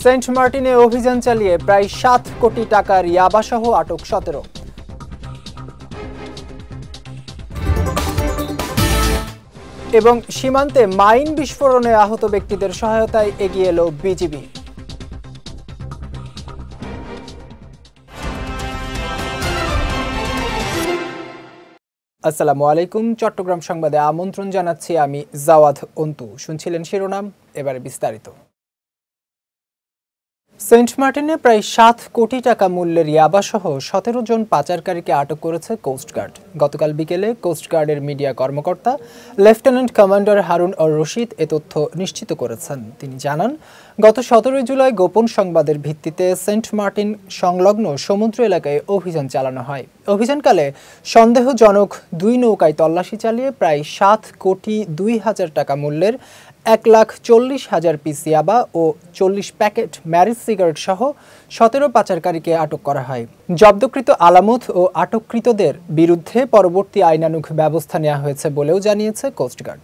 Saint মার্টিনে অভিযান চালিয়ে প্রায় 7 কোটি টাকার ইয়াবাসহ আটক 17। এবং সীমান্তে মাইন বিস্ফোরণে আহত ব্যক্তিদের সহায়তায় এগিয়ে এলো বিজিবি। আসসালামু আলাইকুম, চট্টগ্রাম সংবাদে আমন্ত্রণ জানাচ্ছি আমি জাওয়াদ অন্তু। শুনছিলেন শিরোনাম, এবারে বিস্তারিত। সেন্ট মার্টিনে প্রায় 7 কোটি টাকা মূল্যের ইয়াবাসহ 17 জন পাচারকারীকে আটক করেছে কোস্টগার্ড। গতকাল বিকেলে কোস্টগার্ডের মিডিয়া কর্মকর্তা লেফটেন্যান্ট কমান্ডার হারুন আর রশিদ এ তথ্য নিশ্চিত করেছেন। তিনি জানান, গত 17 জুলাই গোপন সংবাদের ভিত্তিতে সেন্ট মার্টিন সংলগ্ন সমুদ্র এলাকায় অভিযান চালানো হয়। অভিযানকালে সন্দেহজনক 2 নৌকায় তল্লাশি চালিয়ে প্রায় 7 কোটি 2 হাজার টাকা মূল্যের 1,40,000 পিস ইয়াবা ও 40 প্যাকেট ম্যারিজ সিগারেট সহ 17 পাচারকারীকে আটক করা হয়। জব্দকৃত আলামত ও আটককৃতদের বিরুদ্ধে পরবর্তী আইনানুগ ব্যবস্থা নেওয়া হয়েছে বলেও জানিয়েছে কোস্টগার্ড।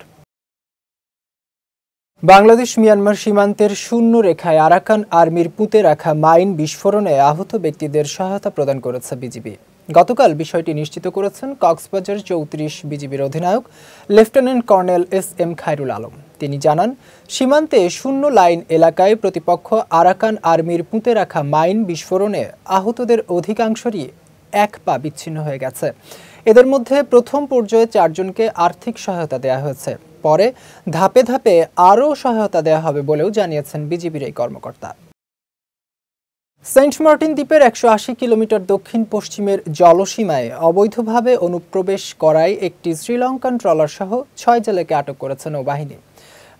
বাংলাদেশ মিয়ানমার সীমান্তের শূন্য রেখায় আরাকান আর্মির পুঁতে রাখা মাইন বিস্ফোরণে আহত ব্যক্তিদের সহায়তা প্রদান করেছে বিজিবি। গতকাল বিষয়টি নিশ্চিত করেছেন কক্সবাজার 34 বিজিবির অধিনায়ক lieutenant colonel SM. Khairul Alam. তিনি জানান, সীমান্তে শূন্য লাইন এলাকায় প্রতিপক্ষ আরাকান আর্মির পুঁতে রাখা মাইন বিস্ফোরণে আহতদের অধিকাংশরই এক পা বিচ্ছিন্ন হয়ে গেছে। এদের মধ্যে প্রথম পর্যায়ে 4 জনকে আর্থিক সহায়তা দেওয়া হয়েছে। পরে ধাপে ধাপে আরও সহায়তা দেওয়া হবে বলেও জানিয়েছেন বিজিবির এই কর্মকর্তা। সেন্ট মার্টিন দ্বীপের 180 কিলোমিটার দক্ষিণ পশ্চিমের জলসীমায় অবৈধভাবে অনুপ্রবেশ করায় একটি শ্রীলঙ্কান ট্রলার সহ 6 জেলেকে আটক করেছে নৌবাহিনী।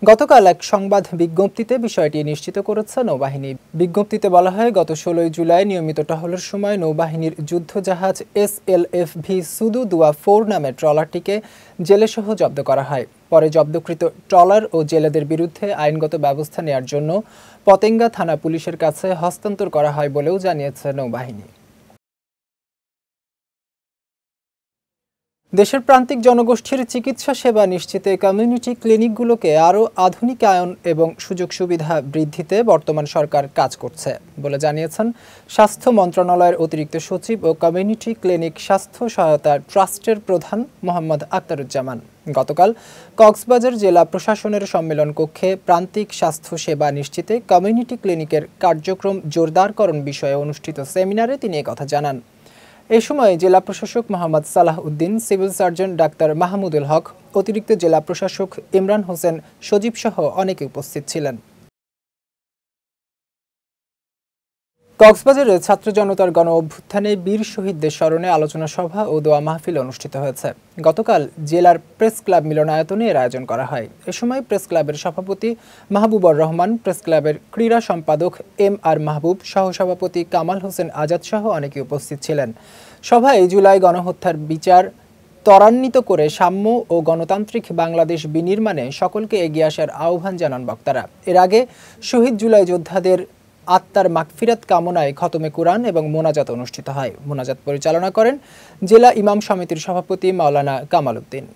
গতকাল এক সংবাদ বিজ্ঞপ্তিতে বিষয়টি নিশ্চিত করেছে নৌবাহিনী। বিজ্ঞপ্তিতে বলা হয়, গত 16 জুলাই নিয়মিত টহলের সময় নৌবাহিনীর যুদ্ধজাহাজ SLFV সুদু দুয়া 4 নামের ট্রলারটিকে জেলেসহ জব্দ করা হয়। পরে জব্দকৃত ট্রলার ও জেলেদের বিরুদ্ধে আইনগত ব্যবস্থা নেওয়ার জন্য পতেঙ্গা থানা পুলিশের কাছে হস্তান্তর করা হয় বলেও জানিয়েছে নৌবাহিনী। দেশের প্রান্তিক জনগোষ্ঠীর চিকিৎসা সেবা নিশ্চিতে কমিউনিটি ক্লিনিকগুলোকে আরও আধুনিকায়ন এবং সুযোগ সুবিধা বৃদ্ধিতে বর্তমান সরকার কাজ করছে বলে জানিয়েছেন স্বাস্থ্য মন্ত্রণালয়ের অতিরিক্ত সচিব ও কমিউনিটি ক্লিনিক স্বাস্থ্য সহায়তা ট্রাস্টের প্রধান মোহাম্মদ আক্তারুজ্জামান। গতকাল কক্সবাজার জেলা প্রশাসনের সম্মেলন কক্ষে প্রান্তিক স্বাস্থ্য সেবা নিশ্চিতে কমিউনিটি ক্লিনিকের কার্যক্রম জোরদারকরণ বিষয়ে অনুষ্ঠিত সেমিনারে তিনি একথা জানান। এই সময় জেলা প্রশাসক Mohammad Salah Uddin, civil surgeon doctor Mahmudul Haque, অতিরিক্ত জেলা প্রশাসক ইমরান হোসেন সজীব সহ অনেকে উপস্থিত ছিলেন। কক্সবাজারে ছাত্র জনতার গণ অভ্যুত্থানে বীর শহীদদের স্মরণে আলোচনা সভা ও দোয়া মাহফিল অনুষ্ঠিত হয়েছে। গতকাল জেলার প্রেস ক্লাব মিলনায়তনে এর আয়োজন করা হয়। এ সময় প্রেস ক্লাবের সভাপতি মাহবুবর রহমান, প্রেস ক্লাবের ক্রীড়া সম্পাদক M.R. মাহবুব, সহসভাপতি কামাল হোসেন আজাদ সহ অনেকে উপস্থিত ছিলেন। সভায় জুলাই গণহত্যার বিচার ত্বরান্বিত করে সাম্য ও গণতান্ত্রিক বাংলাদেশ বিনির্মাণে সকলকে এগিয়ে আসার আহ্বান জানান বক্তারা। এর আগে শহীদ জুলাই যোদ্ধাদের আত্মার মাগফিরাত কামনায় খতমে কুরআন এবং মোনাজাত অনুষ্ঠিত হয়। মোনাজাত পরিচালনা করেন জেলা ইমাম সমিতির সভাপতি মাওলানা কামাল উদ্দিন।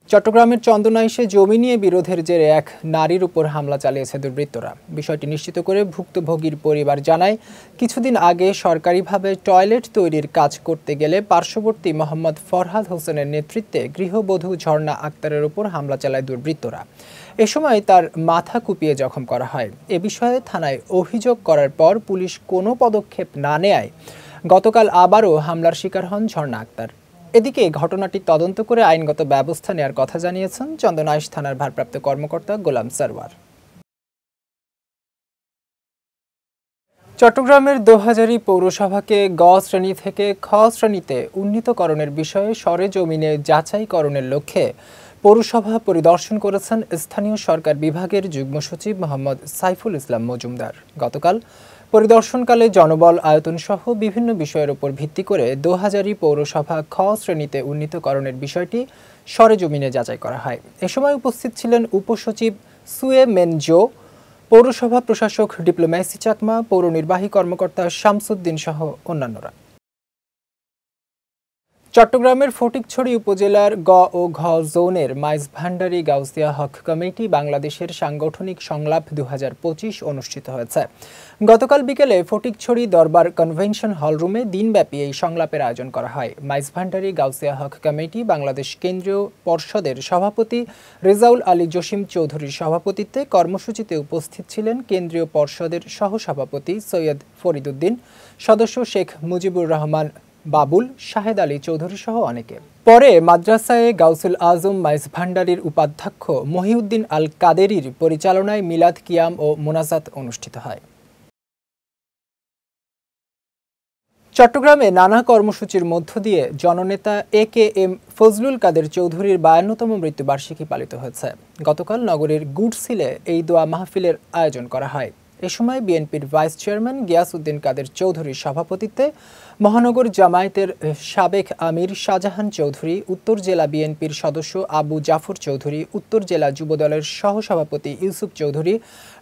চট্টগ্রামের চন্দনাইশে জমি নিয়ে বিরোধের জেরে এক নারীর উপর হামলা চালিয়েছে দুর্বৃত্তরা। বিষয়টি নিশ্চিত করে ভুক্তভোগীর পরিবার জানায়, কিছুদিন আগে সরকারিভাবে টয়লেট তৈরির কাজ করতে গেলে পার্শ্ববর্তী মোহাম্মদ ফরহাদ হোসেনের নেতৃত্বে গৃহবধূ ঝর্ণা আক্তারের উপর হামলা চালায় দুর্বৃত্তরা। এ সময় তার মাথা কুপিয়ে জখম করা হয়। এ বিষয়ে থানায় অভিযোগ করার পর পুলিশ কোনো পদক্ষেপ না নেয়ায় গতকাল আবারও হামলার শিকার হন ঝর্ণা আক্তার। এদিকে ঘটনাটি তদন্ত করে আইনগত ব্যবস্থা নেওয়ার কথা জানিয়েছেন চন্দনাইশ থানার ভারপ্রাপ্ত কর্মকর্তা গোলাম সরওয়ার। চট্টগ্রামের দোহাজারী পৌরসভাকে গ শ্রেণী থেকে খ শ্রেণীতে উন্নীতকরণের বিষয়ে সরেজমিনে যাচাইকরণের লক্ষ্যে পৌরসভা পরিদর্শন করেছেন স্থানীয় সরকার বিভাগের যুগ্ম সচিব মোহাম্মদ সাইফুল ইসলাম মজুমদার। গতকাল পরিদর্শনকালে জনবল, আয়তন সহ বিভিন্ন বিষয়ের উপর ভিত্তি করে দোহাজারী পৌরসভা খ শ্রেণীতে উন্নীতকরণের বিষয়টি সরেজমিনে যাচাই করা হয়। এ সময় উপস্থিত ছিলেন উপসচিব সুয়ে মেনজো, পৌরসভা প্রশাসক ডিপ্লোম্যাসি চাকমা, পৌর নির্বাহী কর্মকর্তা শামসুদ্দিন সহ অন্যান্যরা। চট্টগ্রামের ফটিকছড়ি উপজেলার গ ও ঘ জোনের মাইজভান্ডারী গাউসিয়া হক কমিটি বাংলাদেশের সাংগঠনিক সংলাপ 2025 অনুষ্ঠিত হয়েছে। গতকাল বিকেলে ফটিকছড়ি দরবার কনভেনশন হলরুমে দিনব্যাপী এই সংলাপের আয়োজন করা হয়। মাইজভান্ডারী গাউসিয়া হক কমিটি বাংলাদেশ কেন্দ্রীয় পর্ষদের সভাপতি রেজাউল আলী জসিম চৌধুরীর সভাপতিত্বে কর্মসূচিতে উপস্থিত ছিলেন কেন্দ্রীয় পর্ষদের সহসভাপতি সৈয়দ ফরিদ উদ্দিন, সদস্য শেখ মুজিবুর রহমান বাবুল, শাহেদ আলী চৌধুরী সহ অনেকে। পরে মাদ্রাসায়ে গাউসুল আজম মাইজভান্ডারীর উপাধ্যক্ষ মহিউদ্দিন আল কাদেরীর পরিচালনায় মিলাদ কিয়াম ও মোনাজাত অনুষ্ঠিত হয়। চট্টগ্রামে নানা কর্মসূচির মধ্য দিয়ে জননেতা এ.কে.এম. ফজলুল কাদের চৌধুরীর 52তম মৃত্যুবার্ষিকী পালিত হয়েছে। গতকাল নগরীর গুডসিলে এই দোয়া মাহফিলের আয়োজন করা হয়। এ সময় বিএনপির ভাইস চেয়ারম্যান গিয়াসউদ্দিন কাদের চৌধুরীর সভাপতিত্বে মহানগর জামায়াতের সাবেক আমির শাহজাহান চৌধুরী, উত্তর জেলা বিএনপির সদস্য আবু জাফর চৌধুরী, উত্তর জেলা যুবদলের সহসভাপতি ইউসুফ চৌধুরী,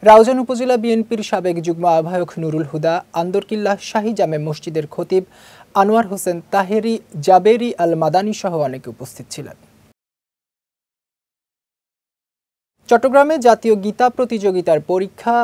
রাউজান উপজেলা বিএনপির সাবেক যুগ্ম আহ্বায়ক নুরুল হুদা, আন্দরকিল্লা শাহী জামে মসজিদের খতিব আনোয়ার হোসেন তাহেরি, জাবেরি আল মাদানী সহ অনেকে উপস্থিত ছিলেন। চট্টগ্রামে জাতীয় গীতা প্রতিযোগিতার পরীক্ষা,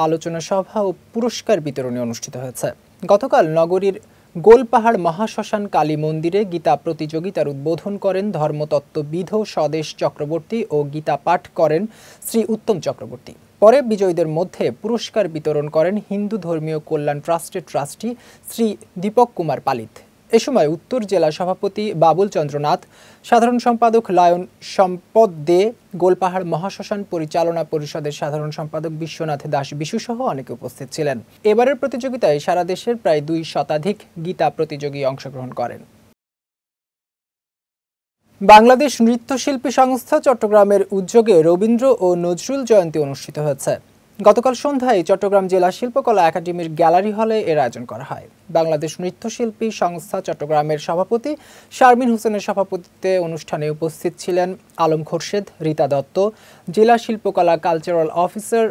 আলোচনা সভা ও পুরস্কার বিতরণী অনুষ্ঠিত হয়েছে। গতকাল নগরীর গোলপাহাড় মহাশ্মশান কালী মন্দিরে গীতা প্রতিযোগিতার উদ্বোধন করেন ধর্মতত্ত্ববিদ স্বদেশ চক্রবর্তী ও গীতা পাঠ করেন শ্রী উত্তম চক্রবর্তী। পরে বিজয়ীদের মধ্যে পুরস্কার বিতরণ করেন হিন্দু ধর্মীয় কল্যাণ ট্রাস্টের ট্রাস্টি শ্রী দীপক কুমার পালিত। এ সময় উত্তর জেলা সভাপতি বাবুল চন্দ্রনাথ, সাধারণ সম্পাদক লায়ন সম্পদ দে, গোলপাহাড় মহাশ্মশান পরিচালনা পরিষদের সাধারণ সম্পাদক বিশ্বনাথ দাস বিশু সহ অনেকে উপস্থিত ছিলেন। এবারের প্রতিযোগিতায় সারা দেশের প্রায় 2 শতাধিক গীতা প্রতিযোগী অংশগ্রহণ করেন। বাংলাদেশ নৃত্যশিল্পী সংস্থা চট্টগ্রামের উদ্যোগে রবীন্দ্র ও নজরুল জয়ন্তী অনুষ্ঠিত হয়েছে। গতকাল সন্ধ্যায় চট্টগ্রাম জেলা শিল্পকলা একাডেমির গ্যালারি হলে এর আয়োজন করা হয়। বাংলাদেশ নৃত্যশিল্পী সংস্থা চট্টগ্রামের সভাপতি শারমিন হোসেনের সভাপতিত্বে অনুষ্ঠানে উপস্থিত ছিলেন আলম খোরশেদ, রীতা দত্ত, জেলা শিল্পকলা কালচারাল অফিসার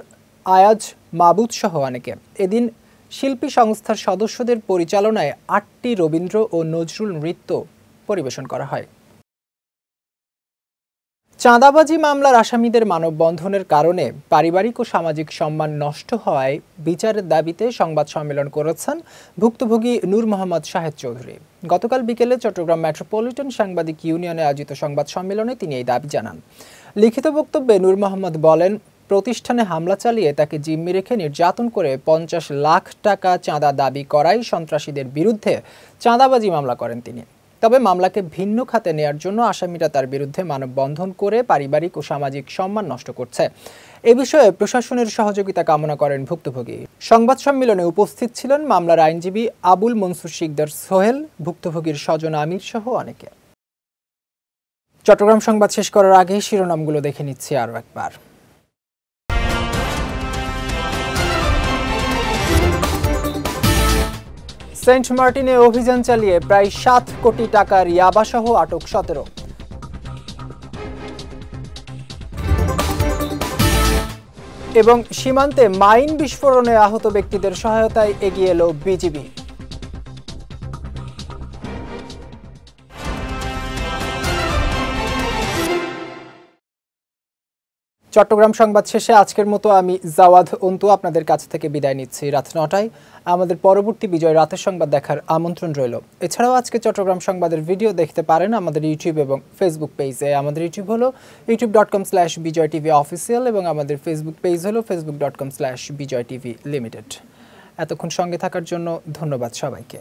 আয়াজ মাবুদ সহ অনেকে। এদিন শিল্পী সংস্থার সদস্যদের পরিচালনায় 8টি রবীন্দ্র ও নজরুল নৃত্য পরিবেশন করা হয়। চাঁদাবাজি মামলার আসামিদের মানববন্ধনের কারণে পারিবারিক ও সামাজিক সম্মান নষ্ট হওয়ায় বিচারের দাবিতে সংবাদ সম্মেলন করেছেন ভুক্তভোগী নূর মোহাম্মদ শাহেদ চৌধুরী। গতকাল বিকেলে চট্টগ্রাম মেট্রোপলিটন সাংবাদিক ইউনিয়নে আয়োজিত সংবাদ সম্মেলনে তিনি এই দাবি জানান। লিখিত বক্তব্যে নূর মোহাম্মদ বলেন, প্রতিষ্ঠানে হামলা চালিয়ে তাকে জিম্মি রেখে নির্যাতন করে 50 লাখ টাকা চাঁদা দাবি করায় সন্ত্রাসীদের বিরুদ্ধে চাঁদাবাজি মামলা করেন তিনি। তবে মামলাকে ভিন্ন খাতে নেয়ার জন্য আসামিরা তার বিরুদ্ধে মানববন্ধন করে পারিবারিক ও সামাজিক সম্মান নষ্ট করছে। এ বিষয়ে প্রশাসনের সহযোগিতা কামনা করেন ভুক্তভোগী। সংবাদ সম্মেলনে উপস্থিত ছিলেন মামলার আইনজীবী আবুল মনসুর শিকদার সোহেল, ভুক্তভোগীর স্বজন আমির সহ অনেকে। চট্টগ্রাম সংবাদ শেষ করার আগে শিরোনামগুলো দেখে নিচ্ছি আরও একবার। সেন্ট মার্টিনে অভিযান চালিয়ে প্রায় 7 কোটি টাকার ইয়াবাসহ আটক 17। এবং সীমান্তে মাইন বিস্ফোরণে আহত ব্যক্তিদের সহায়তায় এগিয়ে এলো বিজিবি। চট্টগ্রাম সংবাদ শেষে আজকের মতো আমি জাওয়াদ অন্তু আপনাদের কাছ থেকে বিদায় নিচ্ছি। রাত 9টায় আমাদের পরবর্তী বিজয় রাতের সংবাদ দেখার আমন্ত্রণ রইল। এছাড়াও আজকে চট্টগ্রাম সংবাদের ভিডিও দেখতে পারেন আমাদের ইউটিউব এবং ফেসবুক পেজে। আমাদের ইউটিউব হলো youtube.com/BJTV অফিসিয়াল এবং আমাদের ফেসবুক পেজ হলো facebook.com/BJTV লিমিটেড। এতক্ষণ সঙ্গে থাকার জন্য ধন্যবাদ সবাইকে।